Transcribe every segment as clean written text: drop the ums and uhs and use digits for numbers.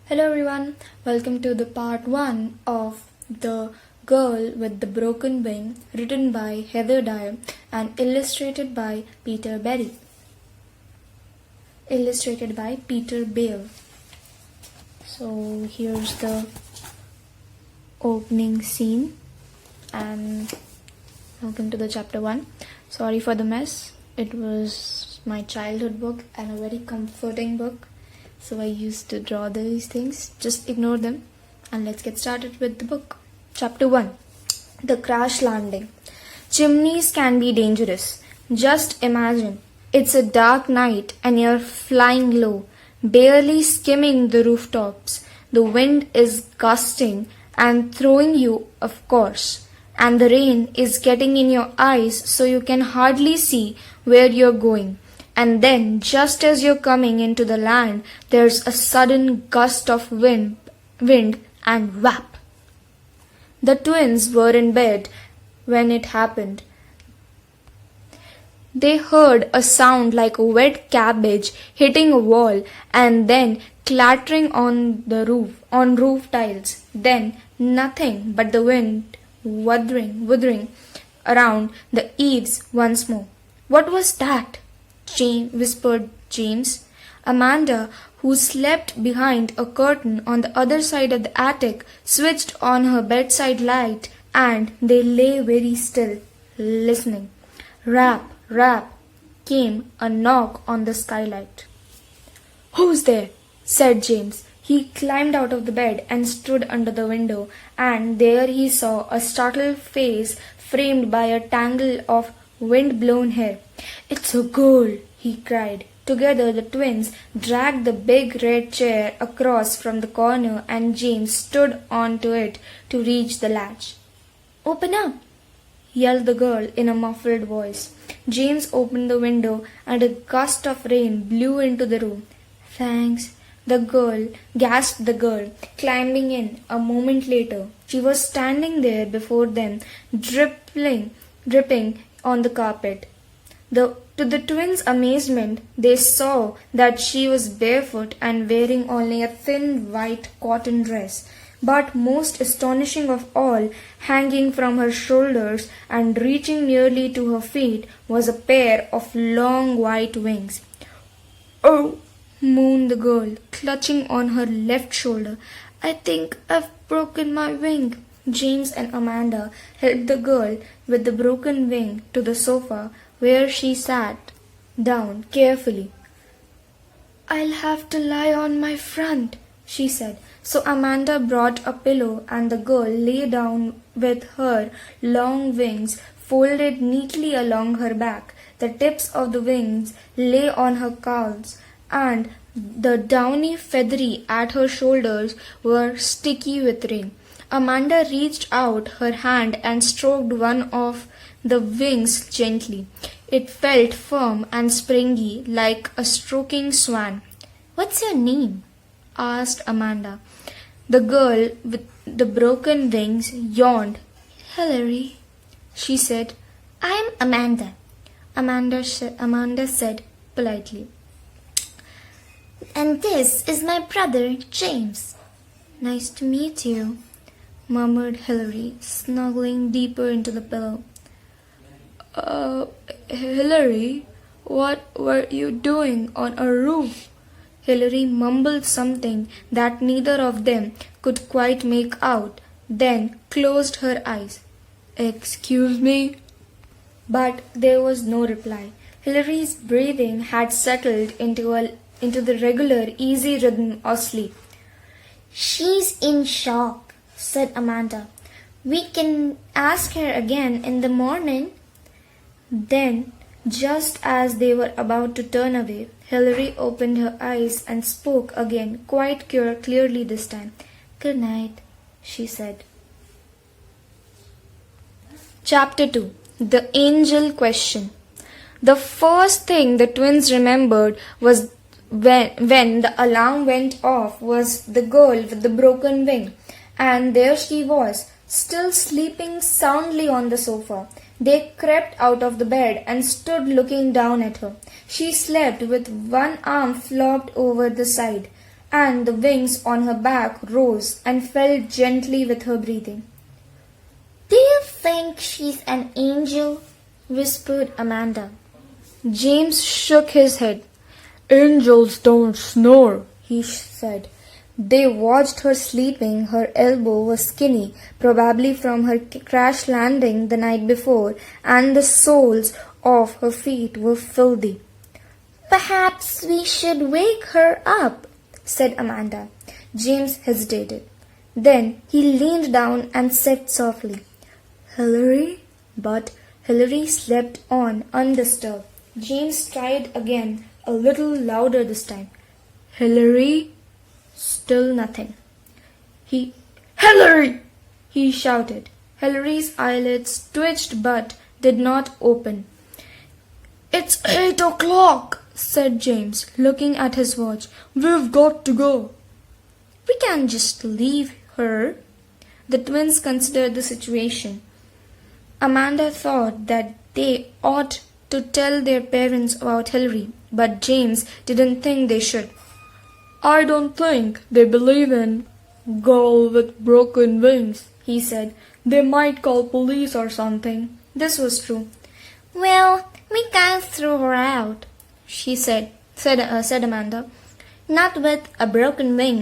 Hello everyone, welcome to the part 1 of The Girl with the Broken Wing, written by Heather Dyer and illustrated by Peter Berry. Illustrated by Peter Bale. So here's the opening scene and welcome to the chapter 1. Sorry for the mess. It was my childhood book and a very comforting book. So I used to draw these things. Just ignore them and let's get started with the book. Chapter 1. The Crash Landing. Chimneys can be dangerous. Just imagine. It's a dark night and you're flying low, barely skimming the rooftops. The wind is gusting and throwing you, of course. And the rain is getting in your eyes so you can hardly see where you're going. And then, just as you're coming into the land, there's a sudden gust of wind and whap. The twins were in bed when it happened. They heard a sound like a wet cabbage hitting a wall and then clattering on roof tiles. Then nothing but the wind wuthering around the eaves once more. What was that? Whispered James. Amanda, who slept behind a curtain on the other side of the attic, switched on her bedside light and they lay very still, listening. Rap, rap, came a knock on the skylight. "Who's there?" said James. He climbed out of the bed and stood under the window, and there he saw a startled face framed by a tangle of wind-blown hair. "It's a girl!" he cried. Together the twins dragged the big red chair across from the corner and James stood onto it to reach the latch. "Open up!" yelled the girl in a muffled voice. James opened the window and a gust of rain blew into the room. "Thanks," gasped the girl, climbing in a moment later. She was standing there before them, dripping on the carpet. To the twins' amazement, they saw that she was barefoot and wearing only a thin white cotton dress. But most astonishing of all, hanging from her shoulders and reaching nearly to her feet, was a pair of long white wings. "Oh!" moaned the girl, clutching on her left shoulder. "I think I've broken my wing." James and Amanda helped the girl with the broken wing to the sofa, where she sat down carefully. "I'll have to lie on my front," she said. So Amanda brought a pillow and the girl lay down with her long wings folded neatly along her back. The tips of the wings lay on her calves, and the downy feathery at her shoulders were sticky with rain. Amanda reached out her hand and stroked one of the wings gently. It felt firm and springy like a stroking swan. "What's your name?" asked Amanda. The girl with the broken wings yawned. "Hilary," she said. "I'm Amanda," Amanda said politely. "And this is my brother, James." "Nice to meet you," murmured Hilary, snuggling deeper into the pillow. Hilary, what were you doing on a roof?" Hilary mumbled something that neither of them could quite make out, then closed her eyes. "Excuse me?" But there was no reply. Hilary's breathing had settled into the regular, easy rhythm of sleep. "She's in shock," said Amanda. "We can ask her again in the morning." Then, just as they were about to turn away, Hilary opened her eyes and spoke again, quite clearly this time. "Good night," she said. Chapter 2. The Angel Question. The first thing the twins remembered was when the alarm went off was the girl with the broken wing, and there she was, still sleeping soundly on the sofa. They crept out of the bed and stood looking down at her. She slept with one arm flopped over the side, and the wings on her back rose and fell gently with her breathing. "Do you think she's an angel?" whispered Amanda. James shook his head. "Angels don't snore," he said. They watched her sleeping. Her elbow was skinny, probably from her crash landing the night before, and the soles of her feet were filthy. "Perhaps we should wake her up," said Amanda. James hesitated. Then he leaned down and said softly, "Hilary?" But Hilary slept on undisturbed. James tried again, a little louder this time. "Hilary?" Still nothing. "Hilary!" he shouted. Hilary's eyelids twitched but did not open. "It's 8 o'clock," said James, looking at his watch. "We've got to go." "We can't just leave her." The twins considered the situation. Amanda thought that they ought to tell their parents about Hilary, but James didn't think they should. "I don't think they believe in girl with broken wings," he said. "They might call police or something." This was true. "Well, we can't throw her out," said Amanda. "Not with a broken wing.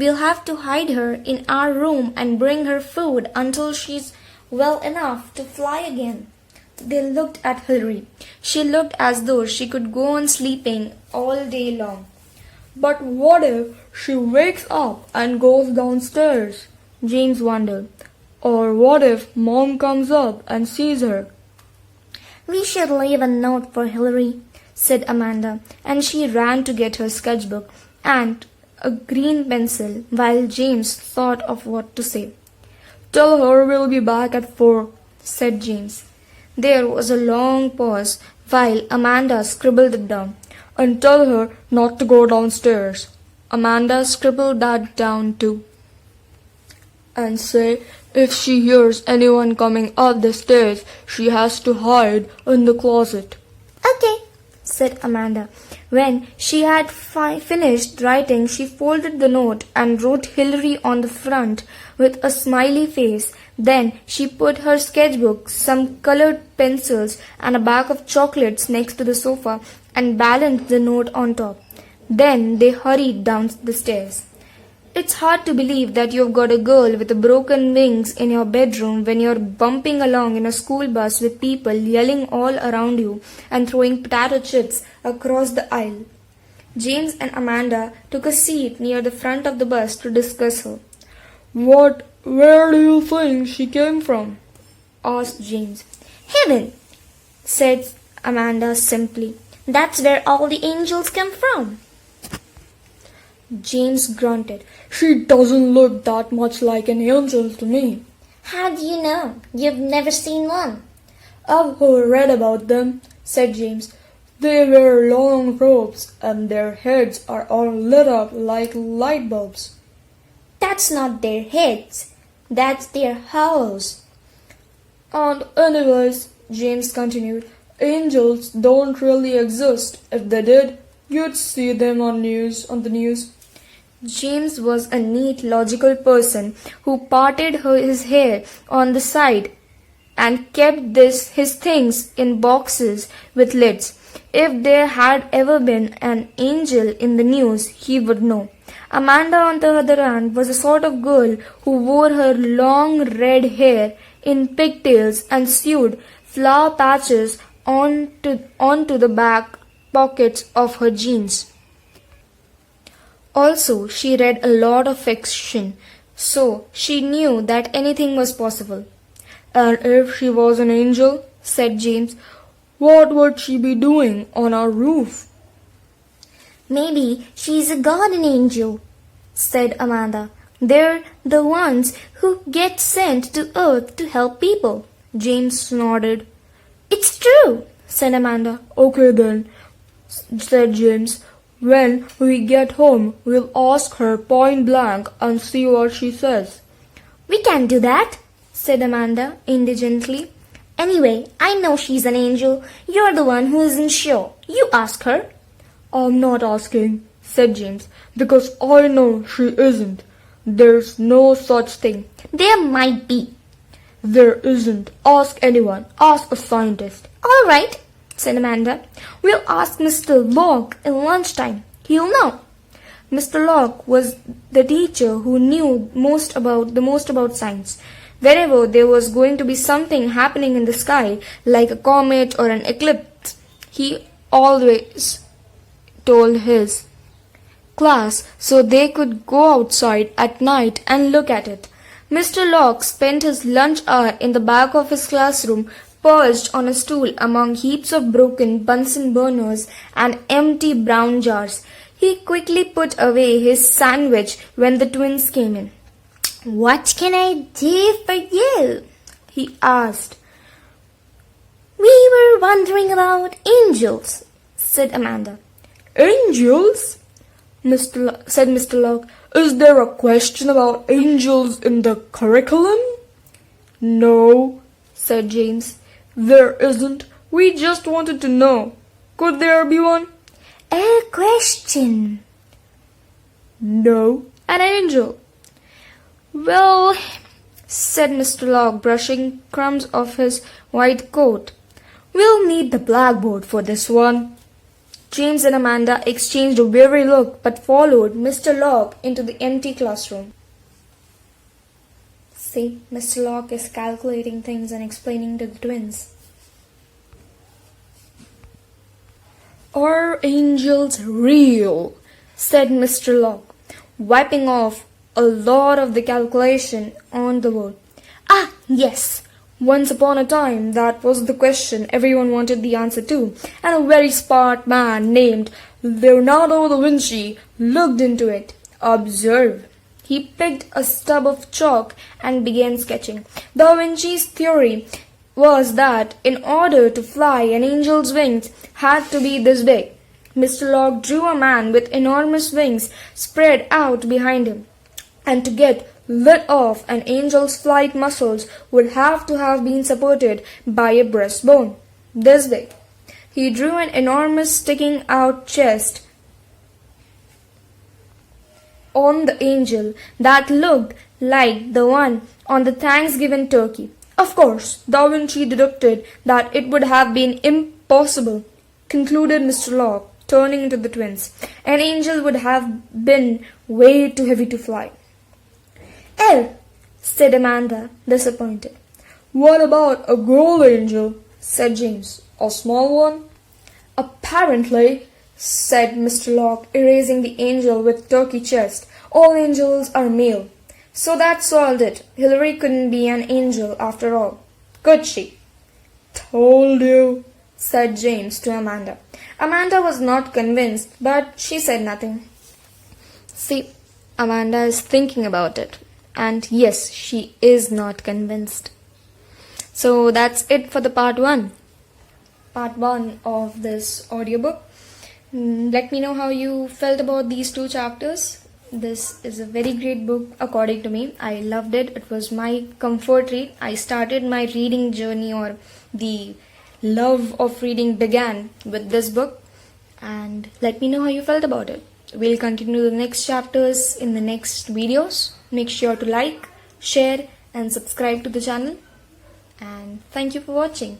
We'll have to hide her in our room and bring her food until she's well enough to fly again." They looked at Hilary. She looked as though she could go on sleeping all day long. "But what if she wakes up and goes downstairs?" James wondered. "Or what if Mom comes up and sees her?" "We should leave a note for Hilary," said Amanda, and she ran to get her sketchbook and a green pencil while James thought of what to say. "Tell her we'll be back at 4, said James. There was a long pause while Amanda scribbled it down. "And tell her not to go downstairs." Amanda scribbled that down too. "And say if she hears anyone coming up the stairs, she has to hide in the closet." "Okay," said Amanda. When she had finished writing, she folded the note and wrote Hilary on the front with a smiley face. Then she put her sketchbook, some colored pencils, and a bag of chocolates next to the sofa and balanced the note on top. Then they hurried down the stairs. It's hard to believe that you've got a girl with broken wings in your bedroom when you're bumping along in a school bus with people yelling all around you and throwing potato chips across the aisle. James and Amanda took a seat near the front of the bus to discuss her. Where do you think she came from?" asked James. "Heaven," said Amanda simply. "That's where all the angels come from." James grunted. "She doesn't look that much like an angel to me." "How do you know? You've never seen one." "I've read about them," said James. "They wear long robes and their heads are all lit up like light bulbs." "That's not their heads. That's their hollows." "And anyways," James continued, "angels don't really exist. If they did, you'd see them on the news. James was a neat, logical person who parted his hair on the side and kept his things in boxes with lids. If there had ever been an angel in the news, he would know. Amanda, on the other hand, was a sort of girl who wore her long red hair in pigtails and sewed flower patches onto the back pockets of her jeans. Also, she read a lot of fiction, so she knew that anything was possible. "And if she was an angel," said James, "what would she be doing on our roof?" "Maybe she's a guardian angel," said Amanda. "They're the ones who get sent to Earth to help people." James nodded. "It's true," said Amanda. "Okay then," said James. "When we get home, we'll ask her point blank and see what she says." "We can't do that," said Amanda indigently. "Anyway, I know she's an angel. You're the one who isn't sure. You ask her." "I'm not asking," said James, because I know she isn't. There's no such thing. There might be. There isn't. Ask anyone. Ask a scientist. All right, said Amanda. We'll ask Mr. Locke at lunchtime. He'll know. Mr. Locke was the teacher who knew the most about science. Whenever there was going to be something happening in the sky, like a comet or an eclipse, he always told his class so they could go outside at night and look at it. Mr. Locke spent his lunch hour in the back of his classroom, perched on a stool among heaps of broken Bunsen burners and empty brown jars. He quickly put away his sandwich when the twins came in. What can I do for you? He asked. We were wondering about angels, said Amanda. Angels? said Mr. Locke. Is there a question about angels in the curriculum? No, said James. There isn't. We just wanted to know. Could there be one? A question. No, an angel. Well, said Mr. Locke, brushing crumbs off his white coat, we'll need the blackboard for this one. James and Amanda exchanged a weary look but followed Mr. Locke into the empty classroom. See, Mr. Locke is calculating things and explaining to the twins. Are angels real? Said Mr. Locke, wiping off a lot of the calculation on the board. Ah, yes. Once upon a time, that was the question everyone wanted the answer to, and a very smart man named Leonardo da Vinci looked into it. Observe. He picked a stub of chalk and began sketching. Da Vinci's theory was that in order to fly, an angel's wings had to be this big. Mr. Locke drew a man with enormous wings spread out behind him, and to get lit off, an angel's flight muscles would have to have been supported by a breastbone this big. He drew an enormous sticking out chest on the angel that looked like the one on the Thanksgiving turkey. Of course, Da Vinci deducted that it would have been impossible, concluded Mr. Locke, turning to the twins. An angel would have been way too heavy to fly. Oh, said Amanda, disappointed. What about a girl angel? Said James. A small one? Apparently, said Mr. Locke, erasing the angel with turkey chest. All angels are male. So that solved it. Hillary couldn't be an angel after all. Could she? Told you, said James to Amanda. Amanda was not convinced, but she said nothing. See, Amanda is thinking about it. And yes, she is not convinced. So that's it for the part 1. Part 1 of this audiobook. Let me know how you felt about these 2 chapters. This is a very great book according to me. I loved it. It was my comfort read. I started my reading journey, or the love of reading began with this book. And let me know how you felt about it. We'll continue the next chapters in the next videos. Make sure to like, share and subscribe to the channel. And thank you for watching.